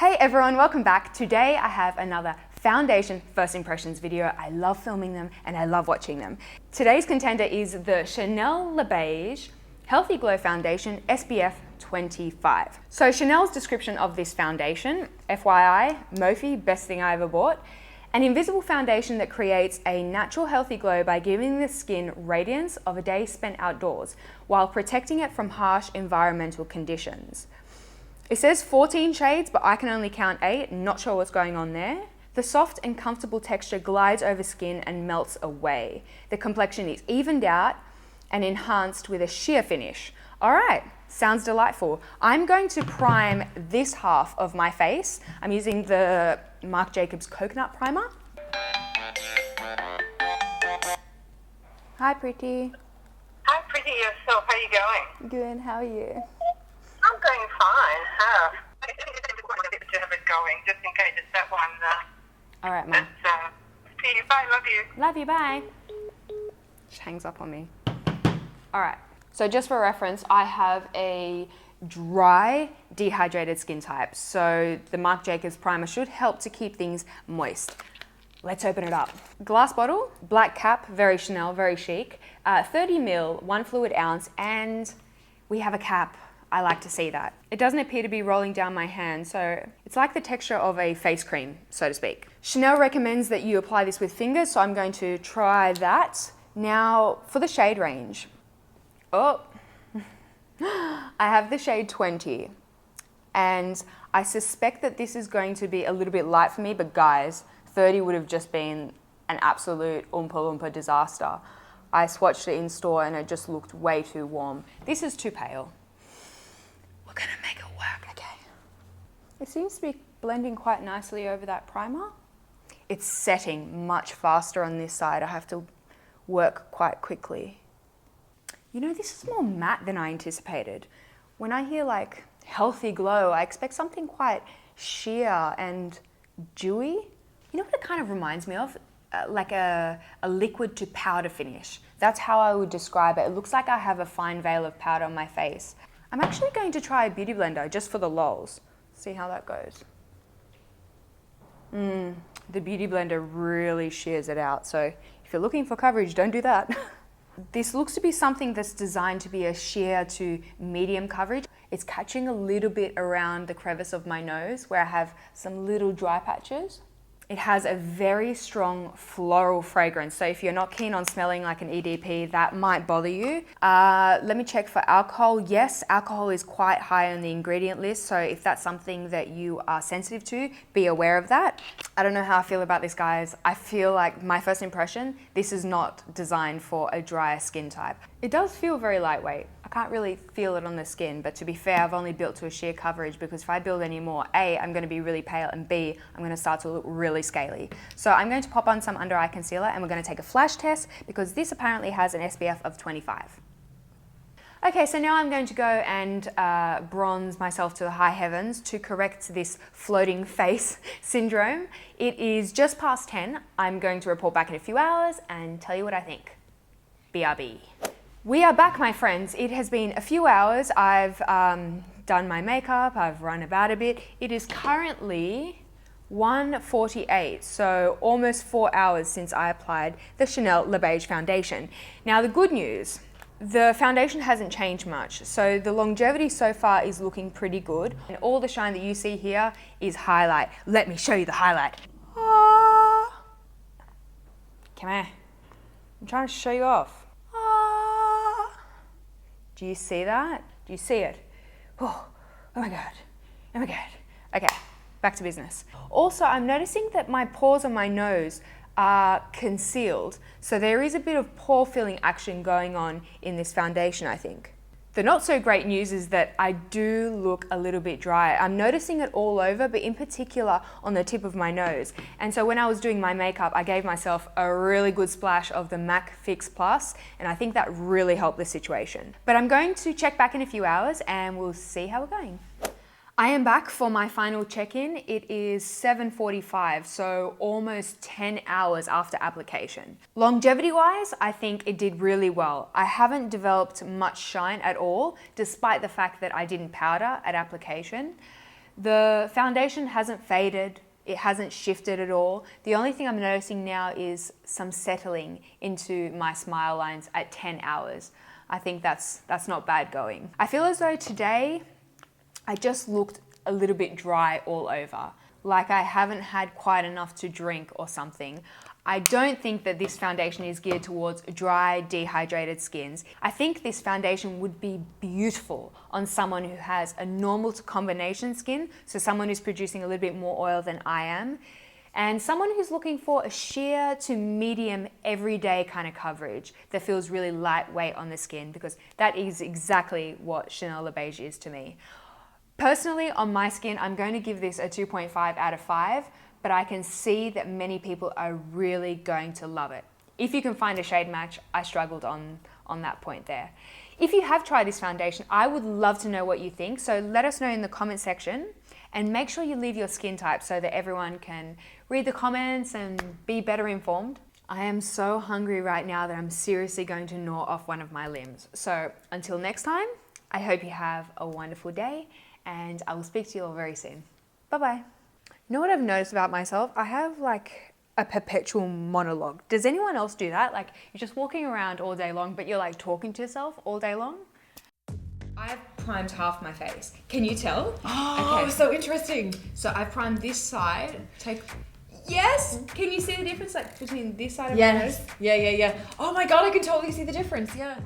Hey everyone, welcome back. Today I have another foundation first impressions video. I love filming them and I love watching them. Today's contender is the Chanel Le Beige Healthy Glow Foundation SPF 25. So Chanel's description of this foundation, FYI, Mophie, best thing I ever bought. An invisible foundation that creates a natural healthy glow by giving the skin radiance of a day spent outdoors while protecting it from harsh environmental conditions. It says 14 shades, but I can only count 8, not sure what's going on there. The soft and comfortable texture glides over skin and melts away. The complexion is evened out and enhanced with a sheer finish. All right, sounds delightful. I'm going to prime this half of my face. I'm using the Marc Jacobs Coconut Primer. Hi, pretty. Hi, pretty yourself. How are you going? Good, how are you? I'm going fine. I to have it going, just in case it's that one. All right, Mom. See you. Bye. Love you. Love you, bye. She hangs up on me. All right, so just for reference, I have a dry, dehydrated skin type. So the Marc Jacobs primer should help to keep things moist. Let's open it up. Glass bottle, black cap, very Chanel, very chic. 30 ml, 1 fluid ounce, and we have a cap. I like to see that. It doesn't appear to be rolling down my hand, so it's like the texture of a face cream, so to speak. Chanel recommends that you apply this with fingers, so I'm going to try that. Now, for the shade range. Oh, I have the shade 20, and I suspect that this is going to be a little bit light for me, but guys, 30 would have just been an absolute Oompa Loompa disaster. I swatched it in store and it just looked way too warm. This is too pale. We're gonna make it work, okay? It seems to be blending quite nicely over that primer. It's setting much faster on this side. I have to work quite quickly. You know, this is more matte than I anticipated. When I hear like healthy glow, I expect something quite sheer and dewy. You know what it kind of reminds me of? Like a liquid to powder finish. That's how I would describe it. It looks like I have a fine veil of powder on my face. I'm actually going to try a beauty blender just for the lols. See how that goes. The beauty blender really shears it out. So if you're looking for coverage, don't do that. This looks to be something that's designed to be a sheer to medium coverage. It's catching a little bit around the crevice of my nose where I have some little dry patches. It has a very strong floral fragrance. So if you're not keen on smelling like an EDP, that might bother you. Let me check for alcohol. Yes, alcohol is quite high on the ingredient list. So if that's something that you are sensitive to, be aware of that. I don't know how I feel about this, guys. I feel like my first impression, this is not designed for a drier skin type. It does feel very lightweight. I can't really feel it on the skin, but to be fair, I've only built to a sheer coverage because if I build any more, A, I'm gonna be really pale, and B, I'm gonna start to look really scaly. So I'm going to pop on some under eye concealer and we're gonna take a flash test because this apparently has an SPF of 25. Okay, so now I'm going to go and bronze myself to the high heavens to correct this floating face syndrome. It is just past 10. I'm going to report back in a few hours and tell you what I think. BRB. We are back, my friends. It has been a few hours. I've done my makeup, I've run about a bit. It is currently 1:48, so almost 4 hours since I applied the Chanel Le Beige foundation. Now the good news, the foundation hasn't changed much, so the longevity so far is looking pretty good, and all the shine that you see here is highlight. Let me show you the highlight. Ah. Come here. I'm trying to show you off. Ah. Do you see that? Do you see it? Oh my God. Oh my God. Okay, back to business. Also, I'm noticing that my pores on my nose are concealed. So there is a bit of pore filling action going on in this foundation, I think. The not so great news is that I do look a little bit dry. I'm noticing it all over, but in particular on the tip of my nose. And so when I was doing my makeup, I gave myself a really good splash of the MAC Fix Plus, and I think that really helped the situation. But I'm going to check back in a few hours and we'll see how we're going. I am back for my final check-in. It is 7:45, so almost 10 hours after application. Longevity-wise, I think it did really well. I haven't developed much shine at all, despite the fact that I didn't powder at application. The foundation hasn't faded. It hasn't shifted at all. The only thing I'm noticing now is some settling into my smile lines at 10 hours. I think that's not bad going. I feel as though today I just looked a little bit dry all over, like I haven't had quite enough to drink or something. I don't think that this foundation is geared towards dry, dehydrated skins. I think this foundation would be beautiful on someone who has a normal to combination skin, so someone who's producing a little bit more oil than I am, and someone who's looking for a sheer to medium everyday kind of coverage that feels really lightweight on the skin, because that is exactly what Chanel Le Beige is to me. Personally, on my skin, I'm going to give this a 2.5 out of 5, but I can see that many people are really going to love it. If you can find a shade match, I struggled on that point there. If you have tried this foundation, I would love to know what you think, so let us know in the comment section, and make sure you leave your skin type so that everyone can read the comments and be better informed. I am so hungry right now that I'm seriously going to gnaw off one of my limbs. So until next time, I hope you have a wonderful day, and I will speak to you all very soon. Bye-bye. You know what I've noticed about myself? I have like a perpetual monologue. Does anyone else do that? Like you're just walking around all day long, but you're like talking to yourself all day long? I've primed half my face. Can you tell? Oh, okay. So interesting. So I've primed this side. Yes! Can you see the difference like between this side of my Yes. nose? Yeah. Oh my God, I can totally see the difference. Yeah.